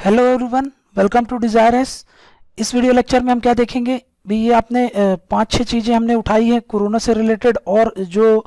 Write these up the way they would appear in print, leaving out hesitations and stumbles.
Hello everyone, welcome to desirous. इस video lecture में हम क्या देखेंगे भी, ये आपने 5-6 चीज़ें हमने उठाई हैं कोरोना से रिलेटेड, और जो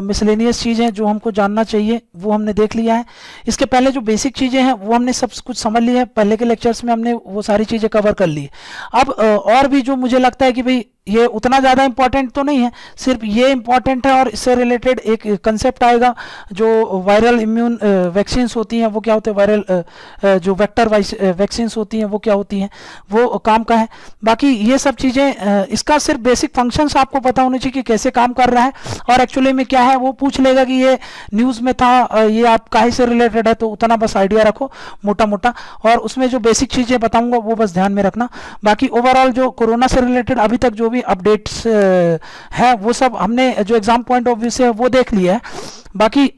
मिसलेनियस चीज़ें जो हमको जानना चाहिए वो हमने देख लिया है। इसके पहले जो बेसिक चीज़ें हैं वो हमने सब कुछ समझ लिया है, पहले के लेक्चर्स में हमने वो सारी चीज़ें कवर कर ली। अब और भी जो मुझे लगता है कि भाई ये उतना ज़्यादा इंपॉर्टेंट तो नहीं है, सिर्फ ये इंपॉर्टेंट है, और इससे रिलेटेड एक कंसेप्ट आएगा जो वायरल इम्यून वैक्सीन्स होती हैं वो क्या होते हैं, वायरल जो वेक्टर वैक्सीन्स होती हैं वो क्या होती हैं, वो काम का है। बाकी ये सब चीज़ें इसका सिर्फ बेसिक फंक्शंस आपको पता होने चाहिए कि कैसे काम कर रहा है और एक्चुअली में क्या है। वो पूछ लेगा कि ये न्यूज़ में था, ये आप काहे से रिलेटेड है, तो उतना बस आइडिया रखो मोटा मोटा, और उसमें जो बेसिक चीज़ें बताऊंगा वो बस ध्यान में रखना। बाकी ओवरऑल जो कोरोना से रिलेटेड अभी तक जो भी अपडेट्स है वो सब हमने जो एग्जाम पॉइंट ऑफ व्यू से वो देख लिया है। बाकी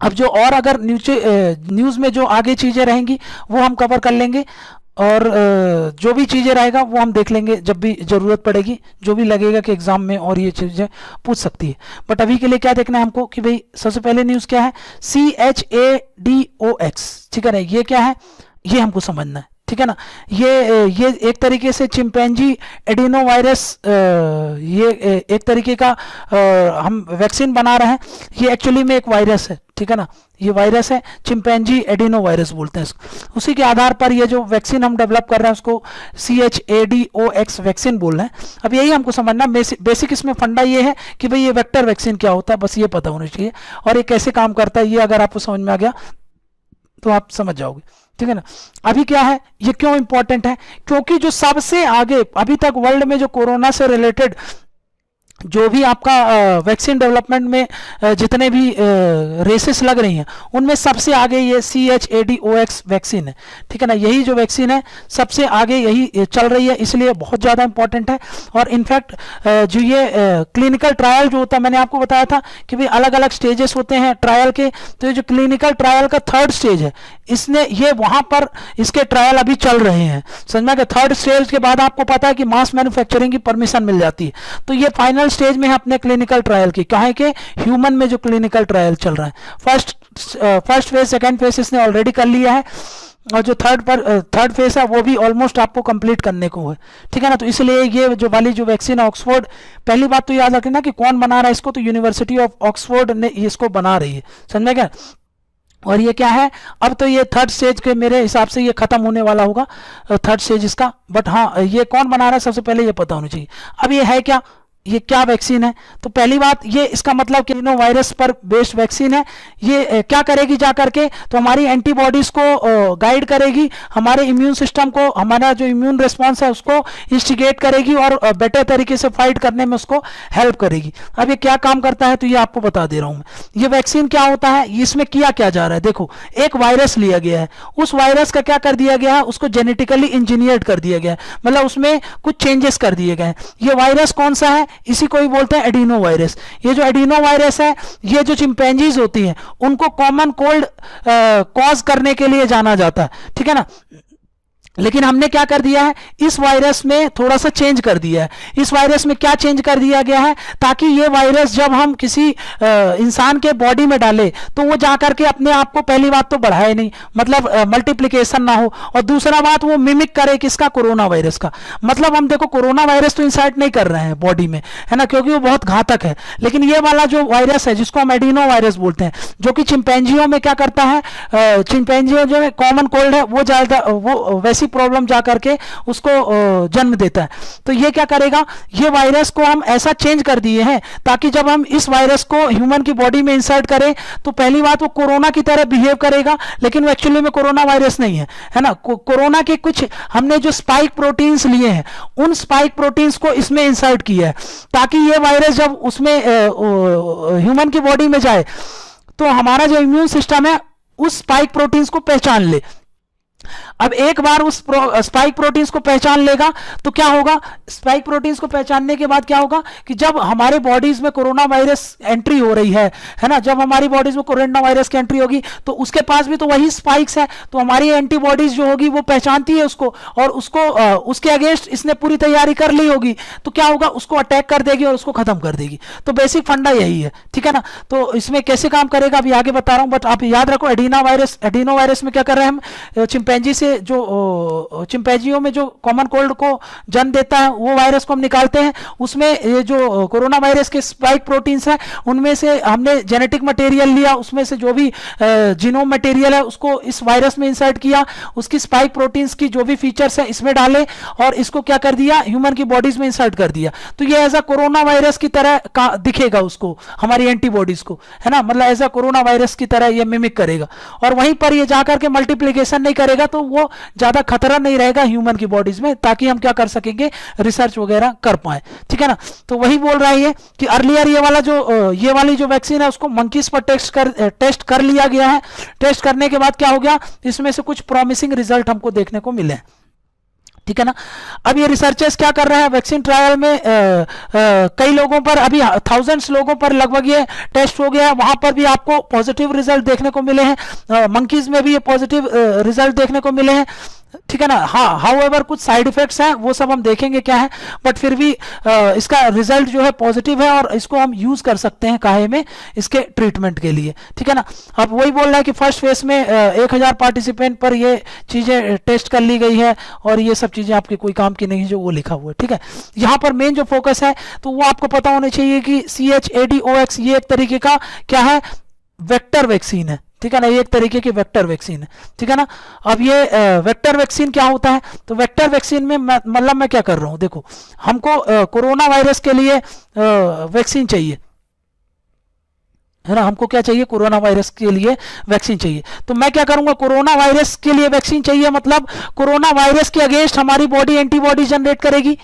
अब जो और अगर न्यूज़ में जो आगे चीज़ें रहेंगी वो हम कवर कर लेंगे, और जो भी चीज़ें रहेगा वो हम देख लेंगे जब भी ज़रूरत पड़ेगी, जो भी लगेगा कि एग्ज़ाम में और ये चीज़ें पूछ सकती है। बट अभी के लिए क्या देखना है हमको कि भाई सबसे पहले न्यूज़ क्या है, CHADOX, ठीक है ना, ये क्या है ये हमको समझना है, ठीक है ना। ये एक तरीके से चिंपैंजी एडिनो वायरस, ये एक तरीके का हम वैक्सीन बना रहे हैं। ये एक्चुअली में एक वायरस है, ठीक है ना, ये वायरस है, चिंपैंजी एडिनो वायरस बोलते हैं इसको। उसी के आधार पर ये जो वैक्सीन हम डेवलप कर रहे हैं उसको CHADOX वैक्सीन बोल रहे हैं। अब यही हमको समझना, बेसिक इसमें फंडा ये है कि भाई ये वेक्टर वैक्सीन क्या होता है, बस ये पता होना चाहिए, और ये कैसे काम करता है ये अगर आपको समझ में आ गया तो आप समझ जाओगे, ठीक है ना। अभी क्या है, ये क्यों इंपॉर्टेंट है, क्योंकि जो सबसे आगे अभी तक वर्ल्ड में जो कोरोना से रिलेटेड जो भी आपका वैक्सीन डेवलपमेंट में जितने भी रेसेस लग रही हैं उनमें सबसे आगे ये CHADOX वैक्सीन है, ठीक है ना। यही जो वैक्सीन है सबसे आगे यही चल रही है, इसलिए बहुत ज़्यादा इंपॉर्टेंट है। और इनफैक्ट जो ये क्लिनिकल ट्रायल जो होता है, मैंने आपको बताया था कि भाई अलग अलग स्टेजेस होते हैं ट्रायल के, तो ये जो क्लिनिकल ट्रायल का 3rd स्टेज है, इसने ये वहाँ पर इसके ट्रायल अभी चल रहे हैं, समझ में। 3rd स्टेज के बाद आपको पता है कि मास मैन्युफैक्चरिंग की परमिशन मिल जाती है, तो ये फाइनल स्टेज में है अपने क्लिनिकल ट्रायल की, कहाँ के ह्यूमन में जो क्लिनिकल ट्रायल चल रहा है। फर्स्ट फेज सेकंड फेज इसने ऑलरेडी कर लिया है, और जो थर्ड फेज है वो भी ऑलमोस्ट आपको कंप्लीट करने को है, ठीक है ना। तो इसलिए ये जो वाली जो वैक्सीन है ऑक्सफोर्ड, पहली बात तो याद रखना कि कौन बना रहा है इसको, तो यूनिवर्सिटी ऑफ ऑक्सफोर्ड ने इसको बना रही है, समझ गए। और ये क्या है, अब तो ये 3rd स्टेज के मेरे हिसाब से ये खत्म होने वाला होगा 3rd स्टेज इसका, बट हाँ ये कौन बना रहा है सबसे पहले ये पता होना चाहिए। अब ये है क्या, ये क्या वैक्सीन है, तो पहली बात ये इसका मतलब कि एडिनो वायरस पर बेस्ड वैक्सीन है। ये क्या करेगी जा करके, तो हमारी एंटीबॉडीज को गाइड करेगी, हमारे इम्यून सिस्टम को, हमारा जो इम्यून रिस्पॉन्स है उसको इंस्टिगेट करेगी और बेटर तरीके से फाइट करने में उसको हेल्प करेगी। अब ये क्या काम करता है तो ये आपको बता दे रहा हूं मैं। ये वैक्सीन क्या होता है, इसमें किया क्या जा रहा है, देखो एक वायरस लिया गया है, उस वायरस का क्या कर दिया गया है, उसको जेनेटिकली इंजीनियर्ड कर दिया गया है, मतलब उसमें कुछ चेंजेस कर दिए गए हैं। ये वायरस कौन सा है, इसी को ही बोलते हैं एडिनो वायरस। ये जो एडिनो वायरस है, ये जो चिंपैंजीज होती हैं उनको कॉमन कोल्ड कॉज करने के लिए जाना जाता है, ठीक है ना। लेकिन हमने क्या कर दिया है, इस वायरस में थोड़ा सा चेंज कर दिया है। इस वायरस में क्या चेंज कर दिया गया है, ताकि ये वायरस जब हम किसी इंसान के बॉडी में डाले तो वो जाकर के अपने आप को पहली बात तो बढ़ाए नहीं, मतलब मल्टीप्लिकेशन ना हो, और दूसरा बात वो मिमिक करे किसका, कोरोना वायरस का। मतलब हम देखो कोरोना वायरस तो इंसर्ट नहीं कर रहे हैं बॉडी में, है ना, क्योंकि वो बहुत घातक है। लेकिन ये वाला जो वायरस है जिसको हम एडिनो वायरस बोलते हैं, जो कि चिंपैंजियों में क्या करता है, चिंपैंजियों जो कॉमन कोल्ड है वो ज़्यादा वो वैसी प्रॉब्लम जा करके उसको जन्म देता है। तो ये क्या करेगा, ये वायरस को हम ऐसा चेंज कर दिए हैं ताकि जब हम इस वायरस को ह्यूमन की बॉडी में इंसर्ट करें तो पहली बात वो कोरोना की तरह बिहेव करेगा, लेकिन वो एक्चुअली में कोरोना वायरस नहीं है ना। कोरोना के कुछ हमने जो स्पाइक प्रोटीन्स लिए हैं उन स्पाइक प्रोटीन्स को इसमें इंसर्ट किया है, ताकि ये वायरस जब उसमें ह्यूमन की बॉडी में जाए तो हमारा जो इम्यून सिस्टम है उस स्पाइक प्रोटीन्स को पहचान ले। अब एक बार उस स्पाइक प्रोटीन्स को पहचान लेगा तो क्या होगा, स्पाइक प्रोटीन्स को पहचानने के बाद क्या होगा कि जब हमारे बॉडीज में कोरोना वायरस एंट्री हो रही है ना, जब हमारी बॉडीज में कोरोना वायरस की एंट्री होगी तो उसके पास भी तो वही स्पाइक्स है, तो हमारी एंटीबॉडीज जो होगी वो पहचानती है उसको, और उसको उसके अगेंस्ट इसने पूरी तैयारी कर ली होगी, तो क्या होगा, उसको अटैक कर देगी और उसको खत्म कर देगी। तो बेसिक फंडा यही है, ठीक है ना। तो इसमें कैसे काम करेगा अभी आगे बता रहा हूं, बट आप याद रखो एडिनो वायरस में क्या कर रहे हैं हम, चिंपैंजी से से जो चिंपैंजियों में जो कॉमन कोल्ड को जन्म देता है वो वायरस को हम निकालते हैं, उसमें ये जो कोरोना वायरस के स्पाइक प्रोटीन्स हैं उनमें से हमने जेनेटिक मटेरियल लिया, उसमें से जो भी जीनोम मटेरियल है उसको इस वायरस में इंसर्ट किया, उसकी स्पाइक प्रोटीन्स की जो भी फीचर्स हैं इसमें डाले और इसको क्या कर दिया, ह्यूमन की बॉडीज में इंसर्ट कर दिया। तो ये एज अ कोरोना वायरस की तरह दिखेगा उसको, हमारी एंटीबॉडीज को, है ना, मतलब एज अ कोरोना वायरस की तरह ये मिमिक करेगा और वहीं पर ये जाकर के मल्टीप्लिकेशन नहीं करेगा, तो वो ज्यादा खतरा नहीं रहेगा ह्यूमन की बॉडीज में, ताकि हम क्या कर सकेंगे, रिसर्च वगैरह कर पाए। ठीक है ना, तो वही बोल रहा है कि अर्लियर ये वाली जो वैक्सीन है उसको मंकीज पर टेस्ट कर लिया गया है। टेस्ट करने के बाद क्या हो गया, इसमें से कुछ प्रॉमिसिंग रिजल्ट हमको देखने को मिले। ठीक है ना, अब ये रिसर्चर्स क्या कर रहे हैं, वैक्सीन ट्रायल में कई लोगों पर, अभी थाउजेंड्स लोगों पर लगभग ये टेस्ट हो गया है, वहां पर भी आपको पॉजिटिव रिजल्ट देखने को मिले हैं, मंकीज में भी ये पॉजिटिव रिजल्ट देखने को मिले हैं। ठीक है ना, हाँ, हाउएवर कुछ साइड इफेक्ट्स हैं, वो सब हम देखेंगे क्या है, बट फिर भी इसका रिजल्ट जो है पॉजिटिव है और इसको हम यूज कर सकते हैं काहे में, इसके ट्रीटमेंट के लिए। ठीक है ना, अब वही बोल रहा है कि फर्स्ट फेज में 1000 पार्टिसिपेंट पर ये चीजें टेस्ट कर ली गई है और ये सब चीजें आपके कोई काम की नहीं जो वो लिखा हुआ है। ठीक है, यहाँ पर मेन जो फोकस है तो वो आपको पता होना चाहिए कि CHAdOX ये एक तरीके का क्या है, वेक्टर वैक्सीन है। ठीक है ना, ये एक तरीके की वेक्टर वैक्सीन है। ठीक है ना, अब ये वेक्टर वैक्सीन क्या होता है, तो वेक्टर वैक्सीन में मतलब मैं क्या कर रहा हूं, देखो हमको कोरोना वायरस के लिए वैक्सीन चाहिए, है ना, हमको क्या चाहिए, कोरोना वायरस के लिए वैक्सीन चाहिए। तो मैं क्या करूंगा, कोरोना वायरस के लिए वैक्सीन चाहिए मतलब कोरोना वायरस के अगेंस्ट हमारी बॉडी एंटीबॉडी जनरेट करेगी,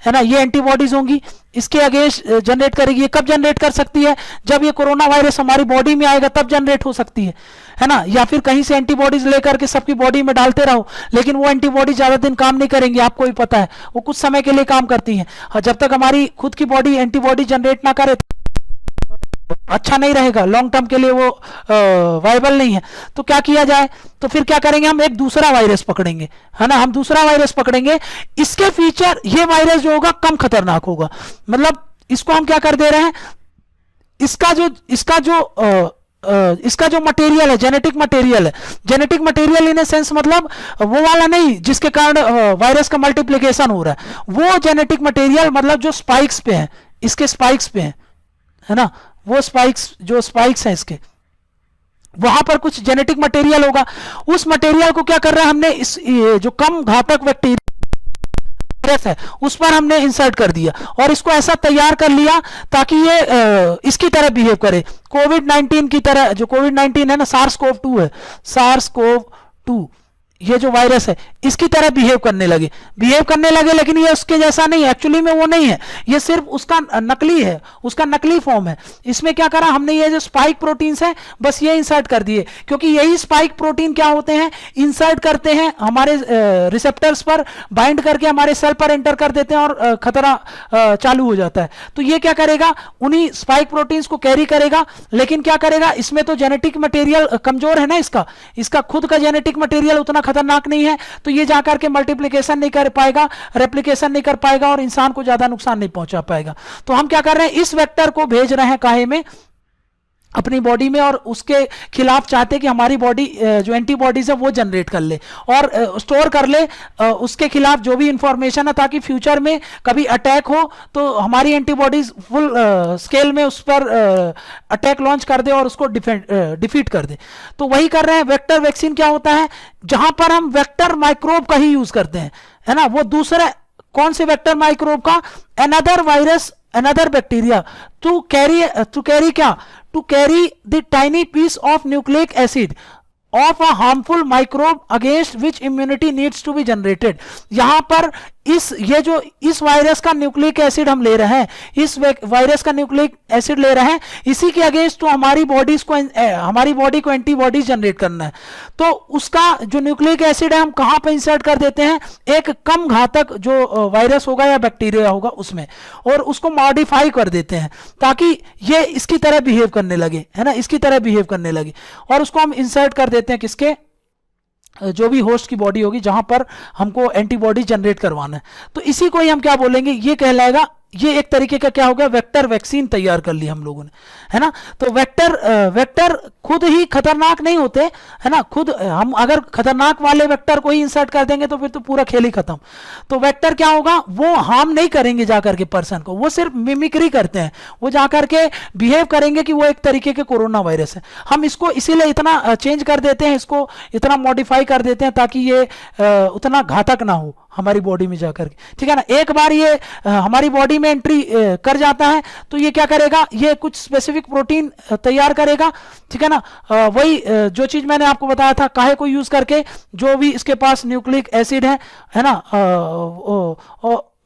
है ना, ये एंटीबॉडीज होंगी, इसके अगेंस्ट जनरेट करेगी। ये कब जनरेट कर सकती है, जब ये कोरोना वायरस हमारी बॉडी में आएगा तब जनरेट हो सकती है ना, या फिर कहीं से एंटीबॉडीज लेकर के सबकी बॉडी में डालते रहो, लेकिन वो एंटीबॉडी ज्यादा दिन काम नहीं करेंगी, आपको भी पता है, वो कुछ समय के लिए काम करती हैं। जब तक हमारी खुद की बॉडी एंटीबॉडी जनरेट ना करे अच्छा नहीं रहेगा, लॉन्ग टर्म के लिए वो वायबल नहीं है। तो क्या किया जाए, तो फिर क्या करेंगे, हम एक दूसरा वायरस पकड़ेंगे, है ना, हम दूसरा वायरस पकड़ेंगे, इसके फीचर, ये वायरस जो होगा कम खतरनाक होगा, मतलब इसको हम क्या कर दे रहे हैं, इसका जो मटेरियल है, genetic material in a sense मतलब वो वाला नहीं जिसके कारण वायरस का मल्टीप्लिकेशन हो रहा है, वो जेनेटिक मटेरियल मतलब जो स्पाइक्स पे है, इसके स्पाइक्स पे है ना, वो स्पाइक्स हैं इसके, वहां पर कुछ जेनेटिक मटेरियल होगा, उस मटेरियल को क्या कर रहा है हमने, ये जो कम घातक बैक्टीरिया है उस पर हमने इंसर्ट कर दिया और इसको ऐसा तैयार कर लिया ताकि ये इसकी तरह बिहेव करे, कोविड-19 की तरह। जो कोविड-19 है ना, SARS-CoV-2 है, SARS-CoV-2 ये जो वायरस है इसकी तरह बिहेव करने लगे, लेकिन ये उसके जैसा नहीं है, एक्चुअली में वो नहीं है, ये सिर्फ उसका नकली है, उसका नकली फॉर्म है। इसमें क्या करा हमने, ये जो स्पाइक प्रोटीन्स हैं बस ये इंसर्ट कर दिए, क्योंकि यही स्पाइक प्रोटीन क्या होते हैं, इंसर्ट करते हैं हमारे रिसेप्टर्स पर, बाइंड करके हमारे सेल पर एंटर कर देते हैं और खतरा चालू हो जाता है। तो ये क्या करेगा, उन्हीं स्पाइक प्रोटीन्स को कैरी करेगा, लेकिन क्या करेगा, इसमें तो जेनेटिक मटेरियल कमजोर है ना, इसका खुद का जेनेटिक मटेरियल उतना खतरनाक नहीं है, तो ये जाकर के मल्टीप्लिकेशन नहीं कर पाएगा, रेप्लिकेशन नहीं कर पाएगा और इंसान को ज्यादा नुकसान नहीं पहुंचा पाएगा। तो हम क्या कर रहे हैं, इस वेक्टर को भेज रहे हैं काहे में, अपनी बॉडी में, और उसके खिलाफ चाहते हैं कि हमारी बॉडी जो एंटीबॉडीज है वो जनरेट कर ले और स्टोर कर ले उसके खिलाफ जो भी इंफॉर्मेशन है, ताकि फ्यूचर में कभी अटैक हो तो हमारी एंटीबॉडीज फुल स्केल में उस पर अटैक लॉन्च कर दे और उसको डिफीट कर दे। तो वही कर रहे हैं। वेक्टर वैक्सीन क्या होता है, जहां पर हम वेक्टर माइक्रोब का ही यूज करते हैं, है ना, वो दूसरा कौन से वेक्टर माइक्रोब का, another virus, another bacteria to carry क्या, to carry the tiny piece of nucleic acid of a harmful microbe against which immunity needs to be generated। यहां पर इस वायरस का न्यूक्लिक एसिड हम ले रहे हैं, इस वायरस का न्यूक्लिक एसिड ले रहे हैं, इसी के अगेंस्ट तो हमारी बॉडी को एंटीबॉडीज जनरेट करना है। तो उसका जो न्यूक्लिक एसिड है हम कहां पर इंसर्ट कर देते हैं, एक कम घातक जो वायरस होगा या बैक्टीरिया होगा उसमें, और उसको मॉडिफाई कर देते हैं ताकि ये इसकी तरह बिहेव करने लगे, है ना, इसकी तरह बिहेव करने लगे, और उसको हम इंसर्ट कर देते हैं किसके, जो भी होस्ट की बॉडी होगी जहां पर हमको एंटीबॉडी जनरेट करवाना है। तो इसी को ही हम क्या बोलेंगे, ये कहलाएगा ये एक तरीके का क्या हो गया, वेक्टर वैक्सीन तैयार कर ली हम लोगों ने, है ना। तो वेक्टर खुद ही खतरनाक नहीं होते, है ना। खुद हम अगर खतरनाक वाले वेक्टर को ही इंसर्ट कर देंगे तो फिर तो पूरा खेल ही खत्म। तो वेक्टर क्या होगा, वो हार्म नहीं करेंगे जाकर के पर्सन को, वो सिर्फ मिमिक्री करते हैं, वो जाकर के बिहेव करेंगे कि वो एक तरीके के कोरोना वायरस है। हम इसको इसीलिए इतना चेंज कर देते हैं, इसको इतना मॉडिफाई कर देते हैं ताकि ये उतना घातक ना हो हमारी बॉडी में जाकर के, ठीक है ना। एक बार ये हमारी बॉडी में एंट्री कर जाता है तो ये क्या करेगा, ये कुछ स्पेसिफिक प्रोटीन तैयार करेगा, ठीक है ना। वही जो चीज मैंने आपको बताया था, काहे को यूज करके, जो भी इसके पास न्यूक्लिक एसिड है ना,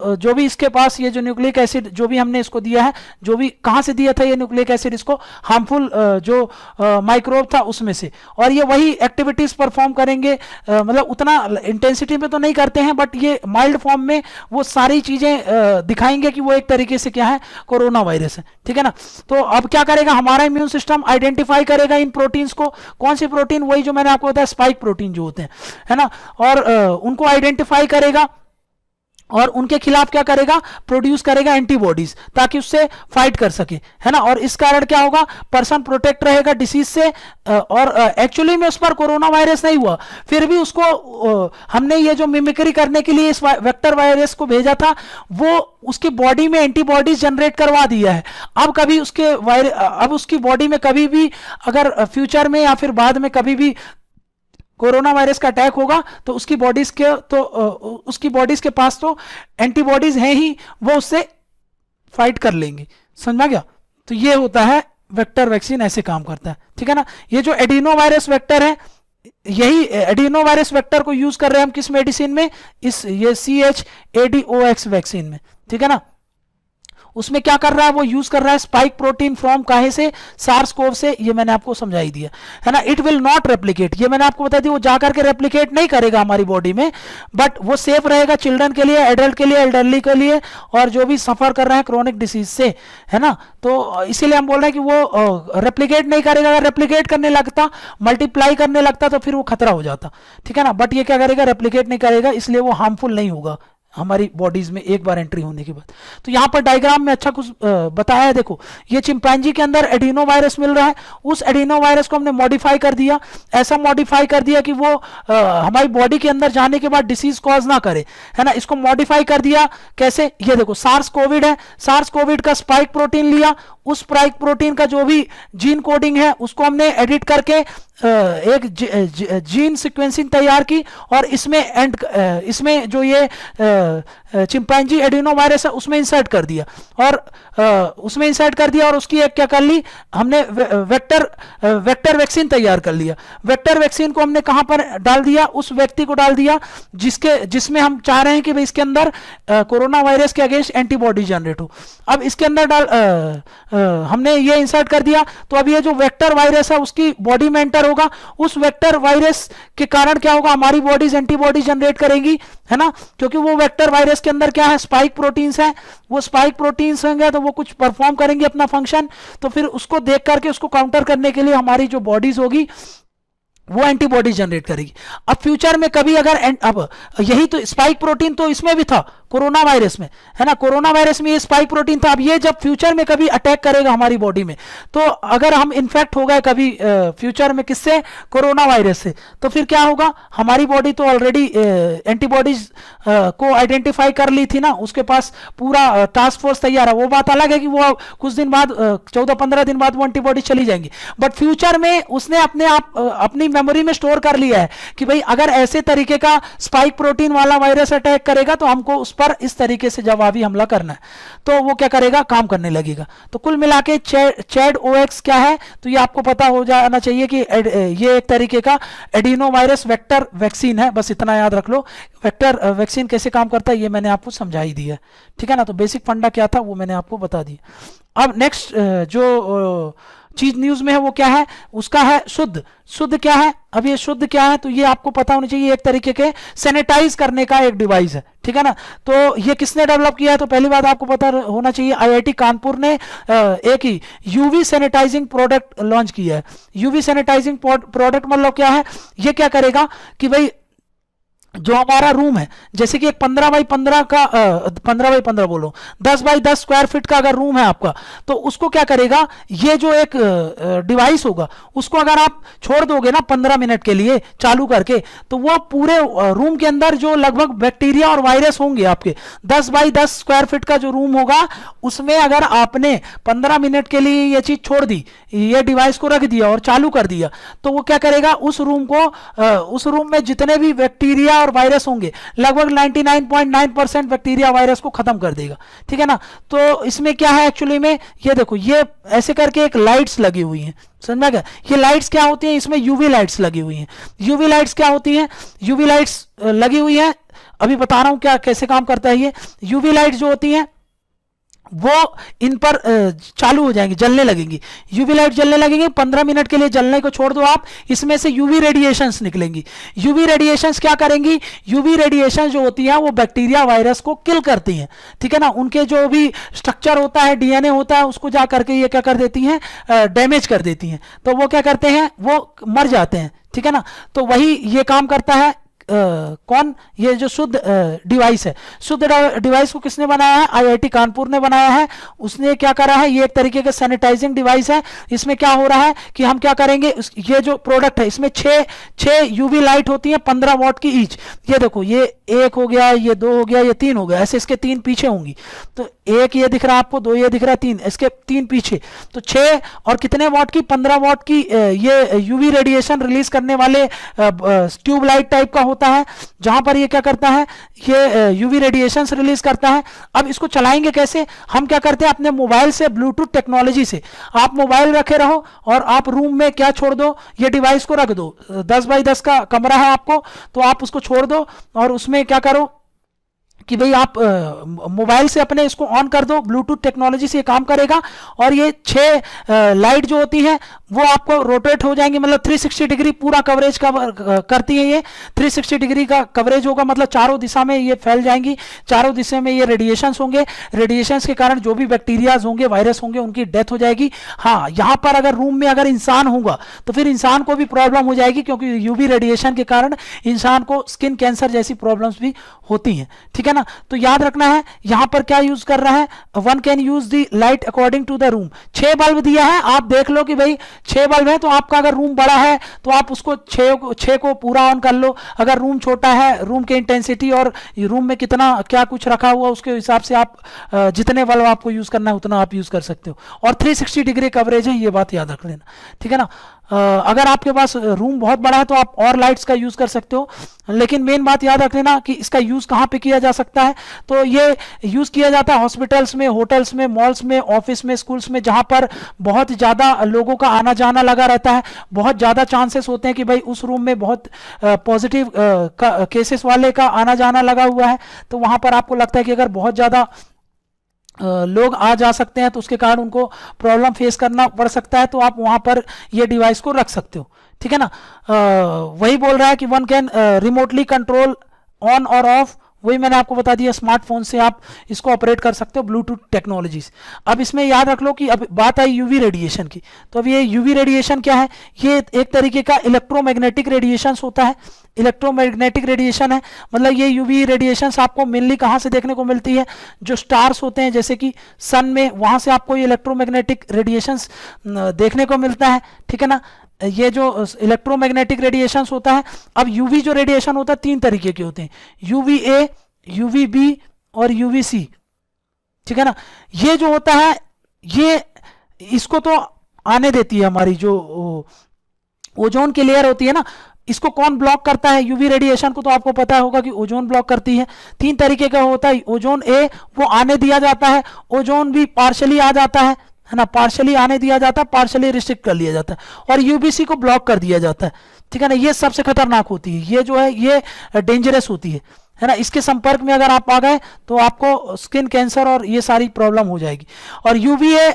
जो भी इसके पास ये जो न्यूक्लिक एसिड जो भी हमने इसको दिया है, जो भी कहाँ से दिया था ये न्यूक्लिक एसिड इसको, हार्मफुल जो माइक्रोब था उसमें से, और ये वही एक्टिविटीज परफॉर्म करेंगे, मतलब उतना इंटेंसिटी में तो नहीं करते हैं बट ये माइल्ड फॉर्म में वो सारी चीजें दिखाएंगे कि वो एक तरीके से क्या है, कोरोना वायरस है, ठीक है ना। तो अब क्या करेगा, हमारा इम्यून सिस्टम आइडेंटिफाई करेगा इन प्रोटीन्स को। कौन सी प्रोटीन, वही जो मैंने आपको बताया स्पाइक प्रोटीन जो होते हैं, है ना, और उनको आइडेंटिफाई करेगा और उनके खिलाफ क्या करेगा, प्रोड्यूस करेगा एंटीबॉडीज ताकि उससे फाइट कर सके, है ना। और इस कारण क्या होगा, पर्सन प्रोटेक्ट रहेगा डिसीज से, और एक्चुअली में उस पर कोरोना वायरस नहीं हुआ, फिर भी उसको हमने ये जो मिमिक्री करने के लिए इस वेक्टर वायरस को भेजा था, वो उसकी बॉडी में एंटीबॉडीज जनरेट करवा दिया है। अब उसकी बॉडी में कभी भी अगर फ्यूचर में या फिर बाद में कभी भी कोरोना वायरस का अटैक होगा तो उसकी बॉडीज के पास तो एंटीबॉडीज हैं ही, वो उससे फाइट कर लेंगे, समझ में गया। तो ये होता है वेक्टर वैक्सीन, ऐसे काम करता है, ठीक है ना। ये जो एडिनो वायरस वेक्टर है, यही एडिनो वायरस वेक्टर को यूज कर रहे हैं हम किस मेडिसिन में, ये CHAdOX वैक्सीन में, ठीक है ना। उसमें क्या कर रहा है, वो यूज कर रहा है स्पाइक प्रोटीन फ्रॉम काहे से, सार्स कोव से, ये मैंने आपको समझाई दिया, है ना। इट विल नॉट रेप्लिकेट, ये मैंने आपको बता दिया, वो जाकर के रेप्लिकेट नहीं करेगा हमारी बॉडी में, बट वो सेफ रहेगा चिल्ड्रन के लिए, एडल्ट के लिए, एल्डरली के लिए, और जो भी सफर कर रहे हैं क्रोनिक डिसीज से, है ना। तो इसीलिए हम बोल रहे हैं कि वो रेप्लिकेट नहीं करेगा। अगर रेप्लिकेट करने लगता, मल्टीप्लाई करने लगता तो फिर वो खतरा हो जाता, ठीक है ना। बट ये क्या करेगा, रेप्लिकेट नहीं करेगा, इसलिए वो हार्मफुल नहीं होगा हमारी बॉडीज में एक बार एंट्री होने के बाद। तो यहां पर डायग्राम में अच्छा कुछ बताया है, देखो ये चिंपैंजी के अंदर एडिनो वायरस मिल रहा है, उस एडिनो वायरस को हमने मॉडिफाई कर दिया, ऐसा मॉडिफाई कर दिया कि वो हमारी बॉडी के अंदर जाने के बाद डिसीज कॉज ना करे, है ना। इसको मॉडिफाई कर दिया कैसे, ये देखो सार्स कोविड है, सार्स कोविड का स्पाइक प्रोटीन लिया, उस स्पाइक प्रोटीन का जो भी जीन कोडिंग है उसको हमने एडिट करके एक जीन सीक्वेंसिंग तैयार की, और इसमें जो ये चिंपैंजी एडिनो वायरस है उसमें इंसर्ट कर दिया, और उसकी एक क्या कर ली हमने, वेक्टर वैक्सीन तैयार कर लिया। वेक्टर वैक्सीन को हमने कहां पर डाल दिया, उस व्यक्ति को डाल दिया जिसमें हम चाह रहे हैं कि भाई इसके अंदर कोरोना वायरस के अगेंस्ट एंटीबॉडी जनरेट हो। अब इसके अंदर हमने ये इंसर्ट कर दिया, तो अब ये जो वेक्टर वायरस है उसकी बॉडी में एंटर होगा, उस वेक्टर वायरस के कारण क्या होगा, हमारी बॉडीज एंटीबॉडी जनरेट करेंगी, है ना, क्योंकि वो वेक्टर वायरस के अंदर क्या है, स्पाइक प्रोटीन्स हैं, वो स्पाइक प्रोटीन्स होंगे तो वो कुछ परफॉर्म करेंगे अपना फंक्शन, तो फिर उसको देख करके उसको काउंटर करने के लिए हमारी जो बॉडीज होगी वो एंटीबॉडी जनरेट करेगी। अब फ्यूचर में कभी अगर अब यही तो स्पाइक प्रोटीन तो इसमें भी था कोरोना वायरस में, है ना, कोरोना वायरस में ये स्पाइक प्रोटीन था। अब ये जब फ्यूचर में कभी अटैक करेगा हमारी बॉडी में, तो अगर हम इन्फेक्ट हो गए कभी फ्यूचर में किससे, कोरोना वायरस से, तो फिर क्या होगा, हमारी बॉडी तो ऑलरेडी एंटीबॉडीज को आइडेंटिफाई कर ली थी ना, उसके पास पूरा टास्क फोर्स तैयार है। वो बात अलग है कि वो कुछ दिन बाद 14-15 दिन बाद वो एंटीबॉडी चली जाएंगी, बट फ्यूचर में उसने अपनी मेमोरी में स्टोर कर लिया है कि भाई अगर ऐसे तरीके का स्पाइक प्रोटीन वाला वायरस अटैक करेगा तो हमको उस पर इस तरीके से जवाबी हमला करना है, तो वो क्या करेगा, काम करने लगेगा। तो कुल मिला के CHAdOX क्या है, तो ये आपको पता हो जाना चाहिए कि ये एक तरीके का एडिनो वायरस वेक्टर वैक्सीन है, बस इतना याद रख लो। वेक्टर वैक्सीन कैसे काम करता है ये मैंने आपको समझा ही दिया, ठीक है ना। तो बेसिक फंडा क्या था वो मैंने आपको बता दिया। अब नेक्स्ट जो चीज न्यूज में है वो क्या है, उसका है शुद्ध क्या है। अब ये शुद्ध क्या है, तो ये आपको पता होना चाहिए, एक तरीके के सैनिटाइज करने का एक डिवाइस है, ठीक है ना। तो ये किसने डेवलप किया है, तो पहली बात आपको पता होना चाहिए, IIT कानपुर ने एक ही यूवी सैनिटाइजिंग प्रोडक्ट लॉन्च किया है। यूवी सैनिटाइजिंग प्रोडक्ट मतलब क्या है, ये क्या करेगा कि भाई जो हमारा रूम है, जैसे कि एक 15x15 का 15x15 बोलो 10x10 स्क्वायर फीट का अगर रूम है आपका, तो उसको क्या करेगा, ये जो एक डिवाइस होगा उसको अगर आप छोड़ दोगे ना 15 मिनट के लिए चालू करके, तो वो पूरे रूम के अंदर जो लगभग बैक्टीरिया और वायरस होंगे आपके 10x10 स्क्वायर फीट का जो रूम होगा, उसमें अगर आपने 15 मिनट के लिए ये चीज छोड़ दी, ये डिवाइस को रख दिया और चालू कर दिया, तो वो क्या करेगा, उस रूम को उस रूम में जितने भी बैक्टीरिया और वायरस होंगे लगभग 99.9% बैक्टीरिया वायरस को खत्म कर देगा। ठीक है ना। तो इसमें क्या है एक्चुअली में, ये देखो ये ऐसे करके एक लाइट्स लगी हुई हैं, समझ में गया। ये लाइट्स क्या होती हैं, इसमें यूवी लाइट्स लगी हुई हैं। यूवी लाइट्स क्या होती हैं, यूवी लाइट्स लगी हुई हैं, अभी बता रहा हूं क्या कैसे काम करता है। ये यूवी लाइट्स जो होती हैं वो इन पर चालू हो जाएंगी, जलने लगेंगी, यूवी लाइट जलने लगेंगी, 15 मिनट के लिए जलने को छोड़ दो आप, इसमें से यूवी रेडिएशंस निकलेंगी। यूवी रेडिएशंस क्या करेंगी, यूवी रेडिएशन जो होती है वो बैक्टीरिया वायरस को किल करती हैं। ठीक है ना, उनके जो भी स्ट्रक्चर होता है, डीएनए होता है, उसको जा करके ये क्या कर देती हैं, डैमेज कर देती हैं, तो वो क्या करते हैं, वो मर जाते हैं। ठीक है ना, तो वही ये काम करता है कौन, ये जो शुद्ध डिवाइस है। शुद्ध डिवाइस को किसने बनाया है, आईआईटी कानपुर ने बनाया है। उसने क्या करा है, ये एक तरीके का सैनिटाइजिंग डिवाइस है। इसमें क्या हो रहा है कि हम क्या करेंगे, ये जो प्रोडक्ट है इसमें छह यूवी लाइट होती है 15 वॉट की ईच। ये देखो, ये एक हो गया, ये दो हो गया, ये तीन हो गया, ऐसे इसके तीन पीछे होंगी। तो एक ये दिख रहा है आपको, दो ये दिख रहा है, तीन इसके तीन पीछे, तो 6 और कितने वॉट की, 15 वॉट की ये यूवी रेडिएशन रिलीज करने वाले ट्यूब लाइट टाइप का होता है, जहां पर ये क्या करता है, ये यूवी रेडिएशंस रिलीज करता है। अब इसको चलाएंगे कैसे, हम क्या करते हैं अपने मोबाइल से, ब्लूटूथ टेक्नोलॉजी से, आप मोबाइल रखे रहो और आप रूम में क्या छोड़ दो, ये डिवाइस को रख दो, 10x10 का कमरा है आपको, तो आप उसको छोड़ दो और उसमें क्या करो कि भाई आप मोबाइल से अपने इसको ऑन कर दो, ब्लूटूथ टेक्नोलॉजी से ये काम करेगा, और ये 6 लाइट जो होती हैं वो आपको रोटेट हो जाएंगी, मतलब 360 डिग्री पूरा कवरेज करती है। ये 360 डिग्री का कवरेज होगा, मतलब चारों दिशा में ये फैल जाएंगी, चारों दिशा में ये रेडिएशंस होंगे, रेडिएशंस के कारण जो भी बैक्टीरियाज होंगे, वायरस होंगे, उनकी डेथ हो जाएगी। हाँ, यहाँ पर अगर रूम में अगर इंसान होगा तो फिर इंसान को भी प्रॉब्लम हो जाएगी, क्योंकि यूवी रेडिएशन के कारण इंसान को स्किन कैंसर जैसी प्रॉब्लम्स भी होती हैं। ठीक है ना, तो याद रखना है यहां पर क्या यूज कर रहा है, one can use the light according to the room. 6 bulb दिया है, आप देख लो कि भाई 6 बल्ब है, तो आपका अगर रूम बड़ा है तो आप उसको 6 को पूरा ऑन कर लो। अगर रूम छोटा है, रूम के इंटेंसिटी और रूम में कितना क्या कुछ रखा हुआ उसके हिसाब से आप जितने बल्ब आपको यूज करना है उतना आप यूज कर सकते हो, और 360 डिग्री कवरेज है, ये बात याद रख लेना। ठीक है ना, अगर आपके पास रूम बहुत बड़ा है तो आप और लाइट्स का यूज कर सकते हो, लेकिन मेन बात याद रख लेना कि इसका यूज कहां पे किया जा सकता है। तो ये यूज किया जाता है हॉस्पिटल्स में, होटल्स में, मॉल्स में, ऑफिस में, स्कूल्स में, जहां पर बहुत ज्यादा लोगों का आना जाना लगा रहता है, बहुत ज्यादा चांसेस होते हैं कि भाई उस रूम में बहुत पॉजिटिव केसेस वाले का आना जाना लगा हुआ है, तो वहां पर आपको लगता है कि अगर बहुत ज्यादा लोग आ जा सकते हैं तो उसके कारण उनको प्रॉब्लम फेस करना पड़ सकता है, तो आप वहां पर ये डिवाइस को रख सकते हो। ठीक है ना, वही बोल रहा है कि one can remotely control on और ऑफ, वही मैंने आपको बता दिया, स्मार्टफोन से आप इसको ऑपरेट कर सकते हो ब्लूटूथ टेक्नोलॉजीज। अब इसमें याद रख लो कि अब बात आई यूवी रेडिएशन की, तो अब ये यूवी रेडिएशन क्या है, ये एक तरीके का इलेक्ट्रोमैग्नेटिक रेडिएशन होता है। इलेक्ट्रोमैग्नेटिक रेडिएशन है, मतलब ये यूवी रेडिएशन आपको मेनली कहाँ से देखने को मिलती है, जो स्टार्स होते हैं जैसे कि सन में, वहाँ से आपको ये इलेक्ट्रोमैग्नेटिक रेडिएशन देखने को मिलता है। ठीक है ना, ये जो इलेक्ट्रोमैग्नेटिक रेडिएशन होता है, अब यूवी जो रेडिएशन होता है 3 तरीके के होते हैं, यूवी ए, यूवी बी और यूवी सी। ठीक है ना, ये जो होता है ये इसको तो आने देती है, हमारी जो ओजोन की लेयर होती है ना, इसको कौन ब्लॉक करता है, यूवी रेडिएशन को तो आपको पता होगा कि ओजोन ब्लॉक करती है। 3 तरीके का होता है, ओजोन ए वो आने दिया जाता है, ओजोन भी पार्शली आ जाता है ना, पार्शली आने दिया जाता है, पार्शली रिस्ट्रिक्ट कर लिया जाता है, और यूवीसी को ब्लॉक कर दिया जाता है। ठीक है ना, ये सबसे खतरनाक होती है, ये जो है ये डेंजरस होती है ना, इसके संपर्क में अगर आप आ गए तो आपको स्किन कैंसर और ये सारी प्रॉब्लम हो जाएगी। और यूवीए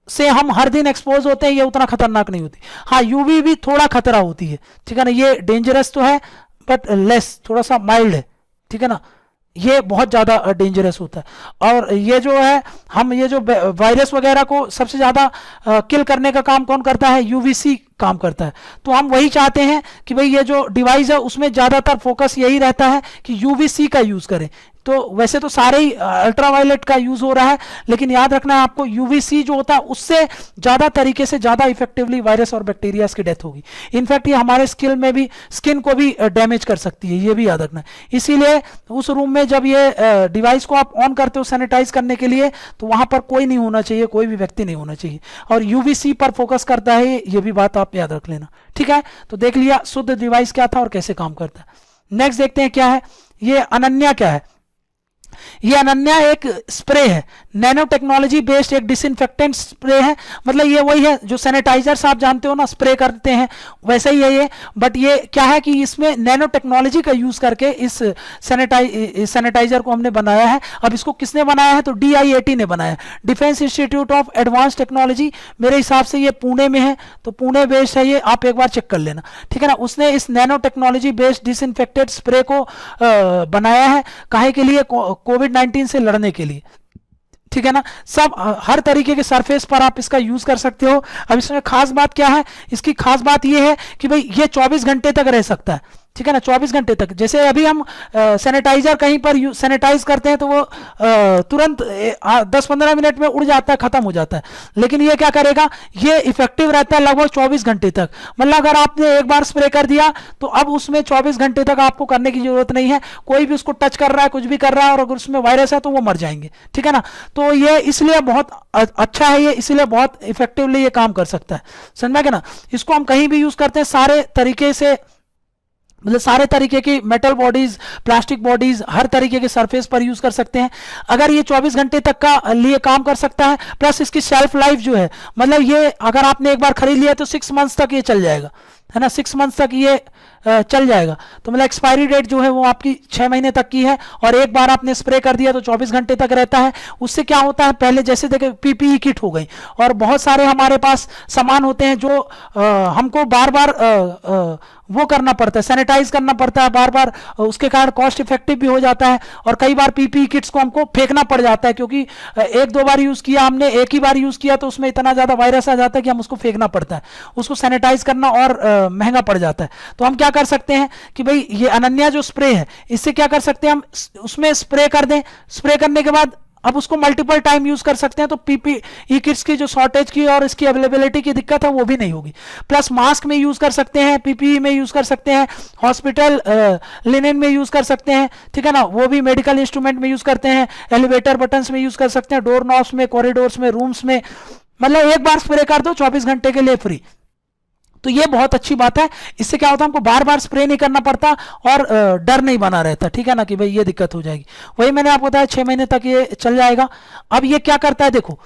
से हम हर दिन एक्सपोज होते हैं, ये उतना खतरनाक नहीं होती। हाँ, यूवी भी थोड़ा खतरा होती है। ठीक है ना, ये डेंजरस तो है बट लेस, थोड़ा सा माइल्ड है। ठीक है ना, ये बहुत ज़्यादा डेंजरस होता है। और ये जो है, हम ये जो वायरस वगैरह को सबसे ज़्यादा किल करने का काम कौन करता है? यूवीसी काम करता है। तो हम वही चाहते हैं कि भाई ये जो डिवाइस है उसमें ज़्यादातर फोकस यही रहता है कि यूवीसी का यूज़ करें। तो वैसे तो सारे ही अल्ट्रावायलेट का यूज़ हो रहा है, लेकिन याद रखना है आपको यूवीसी जो होता है उससे ज़्यादा तरीके से, ज़्यादा इफेक्टिवली वायरस और बैक्टीरिया की डेथ होगी। इनफैक्ट ये हमारे स्किन को भी डैमेज कर सकती है, ये भी याद रखना है। इसीलिए उस रूम में जब ये डिवाइस को आप ऑन करते हो सैनिटाइज करने के लिए, तो वहाँ पर कोई नहीं होना चाहिए, कोई भी व्यक्ति नहीं होना चाहिए। और यूवीसी पर फोकस करता है, ये भी बात आप याद रख लेना, ठीक है। तो देख लिया शुद्ध डिवाइस क्या था और कैसे काम करता है। नेक्स्ट देखते हैं क्या है ये अनन्या। क्या है ये? अनन्या एक स्प्रे है, नैनो टेक्नोलॉजी बेस्ड एक डिसइंफेक्टेंट स्प्रे है। मतलब ये वही है जो सैनिटाइजर्स आप जानते हो ना, स्प्रे करते हैं, वैसे ही है ये। बट ये क्या है कि इसमें नैनो टेक्नोलॉजी का यूज करके इस सैनिटाइजर को हमने बनाया है। अब इसको किसने बनाया है? तो DIAT ने बनाया, defence institute of advance technology. मेरे हिसाब से ये पुणे में है, तो पुणे बेस्ड है ये, आप एक बार चेक कर लेना, ठीक है ना। उसने इस nano technology based disinfected spray को बनाया है, काहे के लिए? कोविड-19 से लड़ने के लिए, ठीक है ना। सब हर तरीके के सरफेस पर आप इसका यूज कर सकते हो। अब इसमें खास बात क्या है? इसकी खास बात यह है कि भाई ये 24 घंटे तक रह सकता है, ठीक है ना। 24 घंटे तक, जैसे अभी हम सैनिटाइजर कहीं पर सैनिटाइज करते हैं तो वो तुरंत 10-15 मिनट में उड़ जाता है, खत्म हो जाता है। लेकिन ये क्या करेगा? ये इफेक्टिव रहता है लगभग 24 घंटे तक। मतलब अगर आपने एक बार स्प्रे कर दिया तो अब उसमें 24 घंटे तक आपको करने की जरूरत नहीं है। कोई भी उसको टच कर रहा है, कुछ भी कर रहा है, और अगर उसमें वायरस है तो वो मर जाएंगे, ठीक है ना। तो ये इसलिए बहुत अच्छा है, ये इसलिए बहुत इफेक्टिवली ये काम कर सकता है, समझ में आ गया ना। इसको हम कहीं भी यूज करते हैं, सारे तरीके से, मतलब सारे तरीके की मेटल बॉडीज, प्लास्टिक बॉडीज, हर तरीके के सरफेस पर यूज कर सकते हैं। अगर ये 24 घंटे तक का लिए काम कर सकता है, प्लस इसकी शेल्फ लाइफ जो है, मतलब ये अगर आपने एक बार खरीद लिया तो 6 मंथ्स तक ये चल जाएगा, है ना। 6 मंथ्स तक ये चल जाएगा। तो मतलब एक्सपायरी डेट जो है वो आपकी 6 महीने तक की है, और एक बार आपने स्प्रे कर दिया तो 24 घंटे तक रहता है। उससे क्या होता है? पहले जैसे देखे PPE किट हो गई, और बहुत सारे हमारे पास सामान होते हैं जो हमको बार बार वो करना पड़ता है, सैनिटाइज करना पड़ता है बार बार, उसके कारण कॉस्ट इफेक्टिव भी हो जाता है। और कई बार PPE किट्स को हमको फेंकना पड़ जाता है, क्योंकि 1-2 बार यूज किया हमने, एक ही बार यूज किया तो उसमें इतना ज्यादा वायरस आ जाता है कि हम उसको फेंकना पड़ता है, उसको सैनिटाइज करना और महंगा पड़ जाता है। तो हम क्या कर सकते हैं कि भाई ये अनन्या जो स्प्रे है, इससे क्या कर सकते हैं? हम उसमें स्प्रे कर दें, स्प्रे करने के बाद अब उसको मल्टीपल टाइम यूज कर सकते हैं। तो PPE किट्स की जो शॉर्टेज की और इसकी अवेलेबिलिटी की दिक्कत है वो भी नहीं होगी। प्लस मास्क में यूज कर सकते हैं, PPE में यूज कर सकते हैं, हॉस्पिटल लिनेन में यूज कर सकते हैं, ठीक है ना। वो भी मेडिकल इंस्ट्रूमेंट में यूज करते हैं, एलिवेटर बटन्स में यूज कर सकते हैं, डोर नॉब्स में, कॉरिडोर्स में, रूम्स में। मतलब एक बार स्प्रे कर दो, 24 घंटे के लिए फ्री। तो ये बहुत अच्छी बात है। इससे क्या होता है? हमको बार बार स्प्रे नहीं करना पड़ता और डर नहीं बना रहता, ठीक है ना, कि भाई ये दिक्कत हो जाएगी। वही मैंने आपको बताया 6 महीने तक ये चल जाएगा। अब ये क्या करता है? देखो,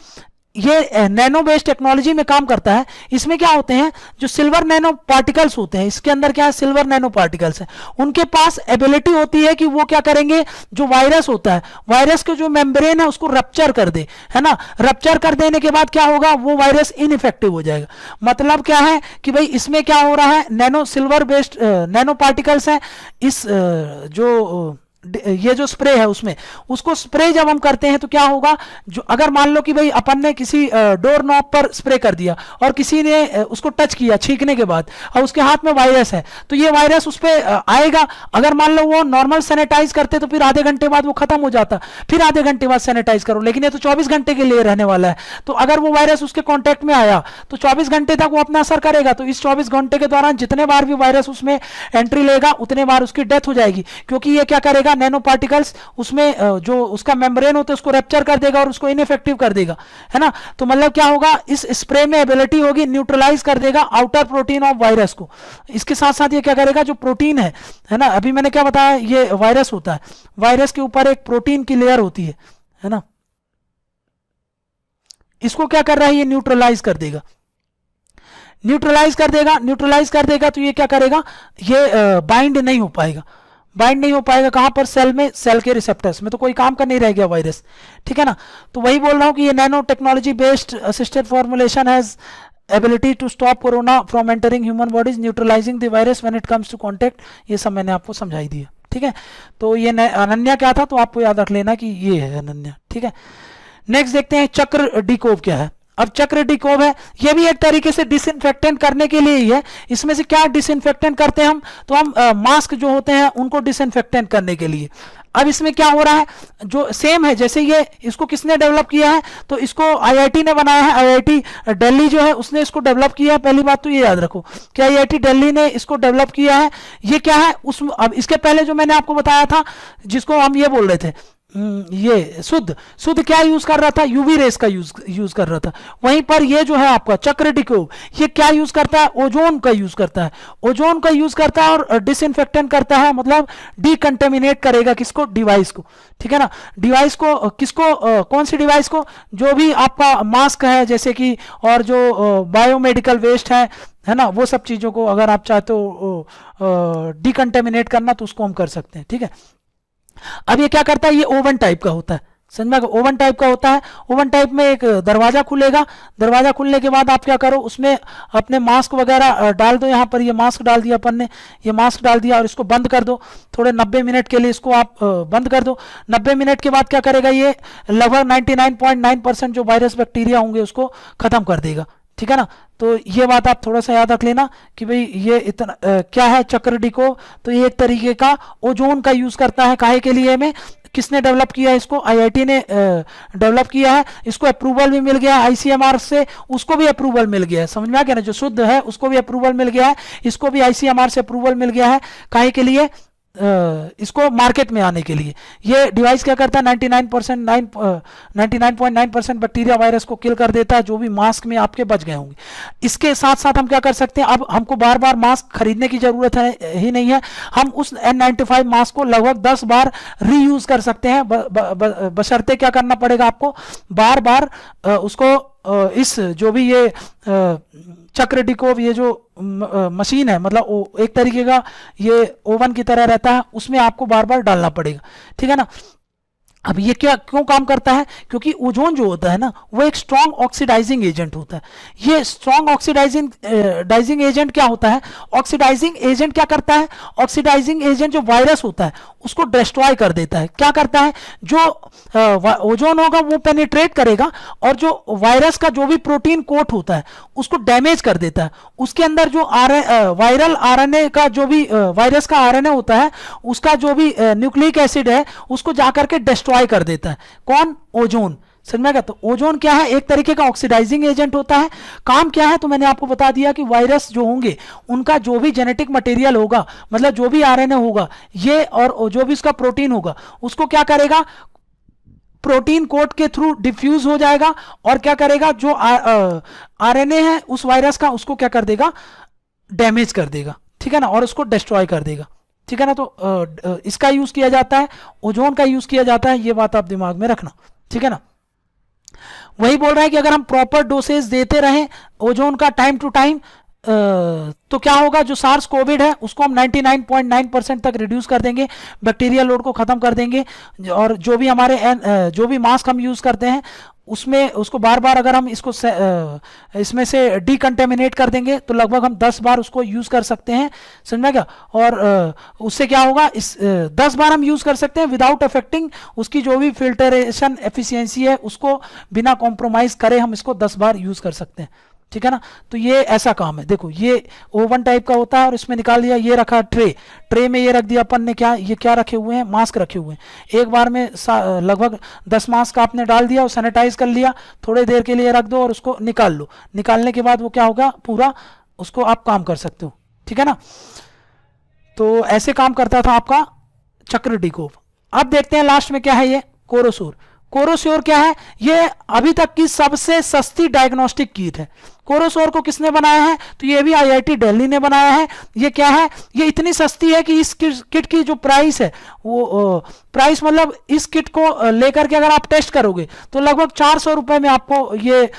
ये नैनो बेस्ड टेक्नोलॉजी में काम करता है। इसमें क्या होते हैं? जो सिल्वर नैनो पार्टिकल्स होते हैं, इसके अंदर क्या है? सिल्वर नैनो पार्टिकल्स है। उनके पास एबिलिटी होती है कि वो क्या करेंगे? जो वायरस होता है, वायरस के जो मेम्ब्रेन है उसको रप्चर कर दे, है ना। रप्चर कर देने के बाद क्या होगा? वो वायरस इनइफेक्टिव हो जाएगा। मतलब क्या है कि भाई इसमें क्या हो रहा है? Nano silver based nano particles है। इस जो ये जो स्प्रे है उसमें, उसको स्प्रे जब हम करते हैं तो क्या होगा? जो अगर मान लो कि भाई अपन ने किसी डोर नॉब पर स्प्रे कर दिया और किसी ने उसको टच किया छींकने के बाद, और उसके हाथ में वायरस है, तो ये वायरस उस पर आएगा। अगर मान लो वो नॉर्मल सैनिटाइज करते तो फिर आधे घंटे बाद वो खत्म हो जाता, फिर आधे घंटे बाद सैनिटाइज करो। लेकिन ये तो 24 घंटे के लिए रहने वाला है। तो अगर वो वायरस उसके कॉन्टेक्ट में आया तो 24 घंटे तक वो अपना असर करेगा। तो इस 24 घंटे के दौरान जितने बार भी वायरस उसमें एंट्री लेगा उतने बार उसकी डेथ हो जाएगी, क्योंकि ये क्या करेगा? नैनो पार्टिकल्स उसमें जो उसका मेम्ब्रेन होता है उसको रैप्चर कर देगा और उसको इनइफेक्टिव कर देगा, है ना। तो मतलब क्या होगा? इस स्प्रे में एबिलिटी होगी, न्यूट्रलाइज कर देगा आउटर प्रोटीन ऑफ वायरस को। इसके साथ साथ ये क्या करेगा? जो प्रोटीन है ना, अभी मैंने क्या बताया, ये वायरस होता है, वायरस के ऊपर एक प्रोटीन की लेयर होती है ना, इसको क्या कर रहा है? ये न्यूट्रलाइज कर देगा, न्यूट्रलाइज कर देगा। न्यूट्रलाइज कर देगा तो ये क्या करेगा? ये बाइंड नहीं हो पाएगा। बाइंड नहीं हो पाएगा कहां पर? सेल में, सेल के रिसेप्टर्स में। तो कोई काम का नहीं रह गया वायरस, ठीक है ना। तो वही बोल रहा हूं कि ये nano technology based assisted formulation has ability to stop corona from entering human bodies, neutralizing the virus when it comes to contact. ये सब मैंने आपको समझाई दिया। ठीक है। तो ये अनन्या क्या था, तो आपको याद रख लेना कि ये है अनन्या, ठीक है। नेक्स्ट देखते हैं चक्र डिकोव क्या है। अब चक्र डिकोव है, ये भी एक तरीके से डिसइंफेक्टेंट करने के लिए ही है। इसमें से क्या डिसइंफेक्टेंट करते हैं हम, तो हम मास्क जो होते हैं उनको डिसइंफेक्टेंट करने के लिए। अब इसमें क्या हो रहा है, जो सेम है, जैसे ये इसको किसने डेवलप किया है, तो इसको आईआईटी ने बनाया है। आईआईटी दिल्ली जो है उसने इसको डेवलप किया है। पहली बात तो ये याद रखो कि आईआईटी दिल्ली ने इसको डेवलप किया है। ये क्या है उस, अब इसके पहले जो मैंने आपको बताया था, जिसको हम ये बोल रहे थे, ये शुद्ध क्या यूज कर रहा था, यूवी रेस का यूज कर रहा था। वहीं पर ये जो है आपका चक्र डिकोव, ये क्या यूज करता है, ओजोन का यूज करता है। ओजोन का यूज करता है और डिसइंफेक्टेंट करता है, मतलब डिकंटेमिनेट करेगा किसको, डिवाइस को, ठीक है ना। डिवाइस को किसको, कौन सी डिवाइस को, जो भी आपका मास्क है जैसे कि, और जो बायोमेडिकल वेस्ट है ना, वो सब चीजों को अगर आप चाहते हो डिकंटेमिनेट करना तो उसको हम कर सकते हैं, ठीक है। अब ये क्या करता है, ये ओवन टाइप का होता है, समझ में, ओवन टाइप का होता है। ओवन टाइप में एक दरवाजा खुलेगा, दरवाजा खुलने के बाद आप क्या करो, उसमें अपने मास्क वगैरह डाल दो। यहाँ पर ये मास्क डाल दिया अपन ने, ये मास्क डाल दिया और इसको बंद कर दो थोड़े 90 मिनट के लिए, इसको आप बंद कर दो। 90 मिनट के बाद क्या करेगा, ये लगभग 99.9% जो वायरस बैक्टीरिया होंगे उसको खत्म कर देगा, ठीक है ना। तो ये बात आप थोड़ा सा याद रख लेना कि भाई ये इतना क्या है चक्र डिकोव, तो ये एक तरीके का ओजोन का यूज करता है। काहे के लिए में, किसने डेवलप किया है इसको, आईआईटी ने डेवलप किया है। इसको अप्रूवल भी मिल गया है आईसीएमआर से, उसको भी अप्रूवल मिल गया है, समझ में आ गया ना। जो शुद्ध है उसको भी अप्रूवल मिल गया है, इसको भी आईसीएमआर से अप्रूवल मिल गया है। काहे के लिए, इसको मार्केट में आने के लिए। ये डिवाइस क्या करता है, 99.9% बैक्टीरिया वायरस को किल कर देता है, जो भी मास्क में आपके बच गए होंगे। इसके साथ साथ हम क्या कर सकते हैं, अब हमको बार बार मास्क खरीदने की जरूरत है ही नहीं है। हम उस N95 मास्क को लगभग 10 बार रीयूज कर सकते हैं, बशर्ते क्या करना पड़ेगा आपको, बार बार उसको इस जो भी ये चक्र डिकोव, ये जो मशीन है, मतलब एक तरीके का ये ओवन की तरह रहता है, उसमें आपको बार बार डालना पड़ेगा, ठीक है ना। अब ये क्या क्यों काम करता है, क्योंकि ओजोन जो होता है ना, वो एक स्ट्रॉन्ग ऑक्सीडाइजिंग एजेंट होता है। ये स्ट्रॉन्ग ऑक्सीडाइजिंग एजेंट क्या होता है, ऑक्सीडाइजिंग एजेंट क्या करता है, ऑक्सीडाइजिंग एजेंट जो वायरस होता है उसको डिस्ट्रॉय कर देता है। क्या करता है, जो ओजोन होगा वो पेनिट्रेट करेगा और जो वायरस का जो भी प्रोटीन कोट होता है उसको डैमेज कर देता है। उसके अंदर जो वायरल आरएनए का, जो भी वायरस का आरएनए होता है, उसका जो भी न्यूक्लिक एसिड है उसको जाकर के डिस्ट्रॉय कर देता है। कौन, ओजोन, समझ में आ गया। तो ओजोन क्या है, एक तरीके का ऑक्सीडाइजिंग एजेंट होता है। काम क्या है, तो मैंने आपको बता दिया कि वायरस जो होंगे उनका जो भी जेनेटिक मटेरियल होगा, मतलब जो भी आरएनए होगा ये, और जो भी उसका प्रोटीन होगा, उसको क्या करेगा, प्रोटीन कोड के थ्रू डिफ्यूज हो जाएगा और क्या करेगा, जो आरएनए है उस वायरस का, उसको क्या कर देगा, डैमेज कर देगा, ठीक है ना, और उसको डिस्ट्रॉय कर देगा, ठीक है ना। तो इसका यूज किया जाता है, ओजोन का यूज किया जाता है, ये बात आप दिमाग में रखना, ठीक है ना। वही बोल रहा है कि अगर हम प्रॉपर डोसेज देते रहें ओजोन का टाइम टू टाइम, तो क्या होगा, जो सार्स कोविड है उसको हम 99.9% तक रिड्यूस कर देंगे, बैक्टीरिया लोड को खत्म कर देंगे। और जो भी हमारे जो भी मास्क हम यूज करते हैं उसमें उसको बार बार अगर हम इसको इसमें से डिकंटेमिनेट कर देंगे तो लगभग हम 10 बार उसको यूज कर सकते हैं, समझ में क्या। और उससे क्या होगा, इस 10 बार हम यूज कर सकते हैं विदाउट अफेक्टिंग उसकी जो भी फिल्टरेशन एफिशिएंसी है, उसको बिना कॉम्प्रोमाइज करे हम इसको 10 बार यूज कर सकते हैं, ठीक है ना। तो ये ऐसा काम है। देखो ये ओवन टाइप का होता है और इसमें निकाल दिया, ये रखा ट्रे में ये रख दिया अपन ने, क्या ये क्या रखे हुए हैं, मास्क रखे हुए हैं। एक बार में लगभग 10 मास्क आपने डाल दिया और सैनिटाइज कर लिया, थोड़ी देर के लिए रख दो और उसको निकाल लो। निकालने के बाद वो क्या होगा, पूरा उसको आप काम कर सकते हो, ठीक है ना। तो ऐसे काम करता था आपका चक्र डिकोव। अब देखते हैं लास्ट में क्या है, ये कोरोसोर। कोरोसोर क्या है, ये अभी तक की सबसे सस्ती डायग्नोस्टिक किट है। कोरोसोर को किसने बनाया है, तो ये भी आईआईटी दिल्ली ने बनाया है। ये क्या है, ये इतनी सस्ती है कि इस किट की जो प्राइस है वो प्राइस, मतलब इस किट को लेकर के अगर आप टेस्ट करोगे तो लगभग 400 रुपए में आपको ये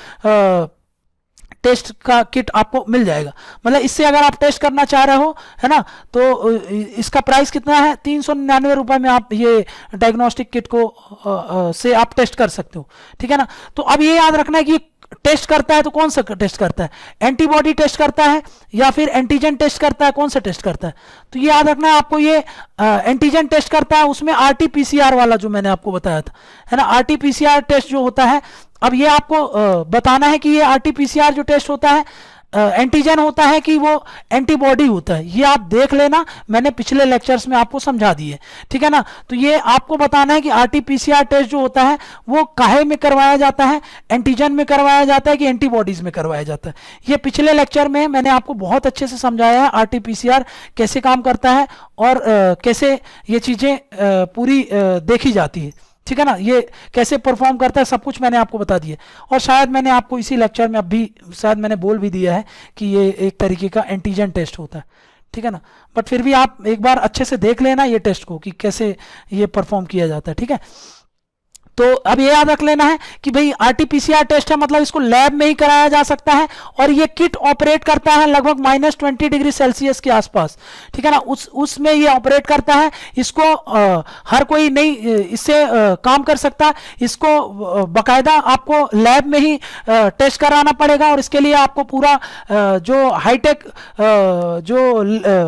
टेस्ट का किट आपको मिल जाएगा। मतलब इससे अगर आप टेस्ट करना चाह रहे हो, है ना, तो इसका प्राइस कितना है, 399 रुपए में आप ये डायग्नोस्टिक किट को से आप टेस्ट कर सकते हो, ठीक है ना। तो अब ये याद रखना है कि टेस्ट करता है तो कौन सा टेस्ट करता है, एंटीबॉडी टेस्ट करता है या फिर एंटीजन टेस्ट करता है, कौन सा टेस्ट करता है? तो ये याद रखना है आपको, ये एंटीजन टेस्ट करता है, उसमें आरटीपीसीआर वाला जो मैंने आपको बताया था, है ना, आरटीपीसीआर टेस्ट जो होता है। अब ये आपको बताना है कि ये आरटीपीसीआर जो टेस्ट होता है एंटीजन होता है कि वो एंटीबॉडी होता है, ये आप देख लेना, मैंने पिछले लेक्चर्स में आपको समझा दिए, ठीक है ना। तो ये आपको बताना है कि आरटीपीसीआर टेस्ट जो होता है वो काहे में करवाया जाता है, एंटीजन में करवाया जाता है कि एंटीबॉडीज में करवाया जाता है। ये पिछले लेक्चर में मैंने आपको बहुत अच्छे से समझाया है आरटीपीसीआर कैसे काम करता है और कैसे ये चीज़ें पूरी देखी जाती है, ठीक है ना, ये कैसे परफॉर्म करता है, सब कुछ मैंने आपको बता दिया। और शायद मैंने आपको इसी लेक्चर में अभी शायद मैंने बोल भी दिया है कि ये एक तरीके का एंटीजन टेस्ट होता है, ठीक है ना। बट फिर भी आप एक बार अच्छे से देख लेना ये टेस्ट को कि कैसे ये परफॉर्म किया जाता है, ठीक है। तो अब ये याद रख लेना है कि भाई आरटीपीसीआर टेस्ट है, मतलब इसको लैब में ही कराया जा सकता है और ये किट ऑपरेट करता है लगभग -20 डिग्री सेल्सियस के आसपास, ठीक है ना, उसमें ये ऑपरेट करता है। इसको हर कोई नहीं इससे काम कर सकता, इसको बकायदा आपको लैब में ही टेस्ट कराना पड़ेगा और इसके लिए आपको पूरा जो हाईटेक जो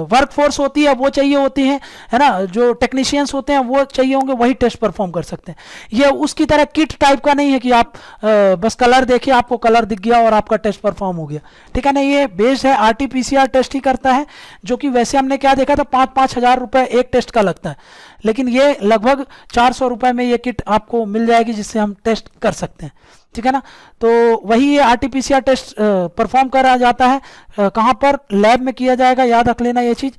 वर्कफोर्स होती है वो चाहिए होती है ना, जो टेक्नीशियंस होते हैं वो चाहिए होंगे, वही टेस्ट परफॉर्म कर सकते हैं। ये उसकी तरह किट टाइप का नहीं है कि आप बस कलर देखिए, आपको कलर दिख गया और आपका टेस्ट परफॉर्म हो गया, ठीक है ना। ये बेस्ड है आरटीपीसीआर टेस्ट ही करता है, जो कि वैसे हमने क्या देखा था 5-5 हज़ार रुपए एक टेस्ट का लगता है, लेकिन ये लगभग 400 रुपए में ये किट आपको मिल जाएगी जिससे हम टेस्ट कर सकते हैं, ठीक है ना। तो वही ये आरटीपीसीआर टेस्ट परफॉर्म करा जाता है, कहाँ पर, लैब में किया जाएगा, याद रख लेना ये चीज़।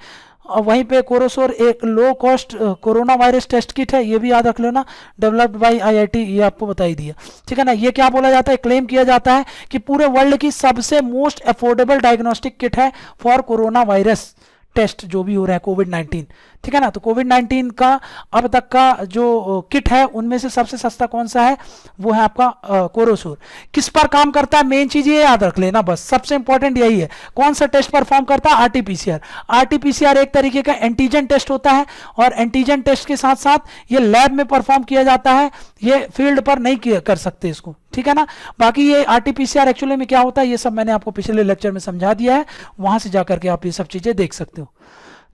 और वहीं पे कोरोसोर एक low cost corona virus test kit है, ये भी याद रख लेना, डेवलप्ड बाय आईआईटी, ये आपको बता ही दिया, ठीक है ना। ये क्या बोला जाता है, क्लेम किया जाता है कि पूरे वर्ल्ड की सबसे मोस्ट अफोर्डेबल डायग्नोस्टिक किट है फॉर कोरोना वायरस टेस्ट जो भी हो रहा है कोविड-19, ठीक है ना। तो कोविड-19 का अब तक का जो किट है उनमें से सबसे सस्ता कौन सा है, वो है आपका कोरोसोर। किस पर काम करता है, मेन चीज ये याद रख लेना, बस सबसे इंपॉर्टेंट यही है, कौन सा टेस्ट परफॉर्म करता है, आरटीपीसीआर। आरटीपीसीआर एक तरीके का एंटीजन टेस्ट होता है और एंटीजन टेस्ट के साथ साथ ये लैब में परफॉर्म किया जाता है, ये फील्ड पर नहीं कर सकते इसको, ठीक है ना। बाकी ये आरटीपीसीआर एक्चुअली में क्या होता है ये सब मैंने आपको पिछले लेक्चर में समझा दिया है, वहां से जाकर के आप ये सब चीजें देख सकते हो।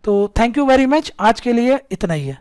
तो थैंक यू वेरी मच, आज के लिए इतना ही है।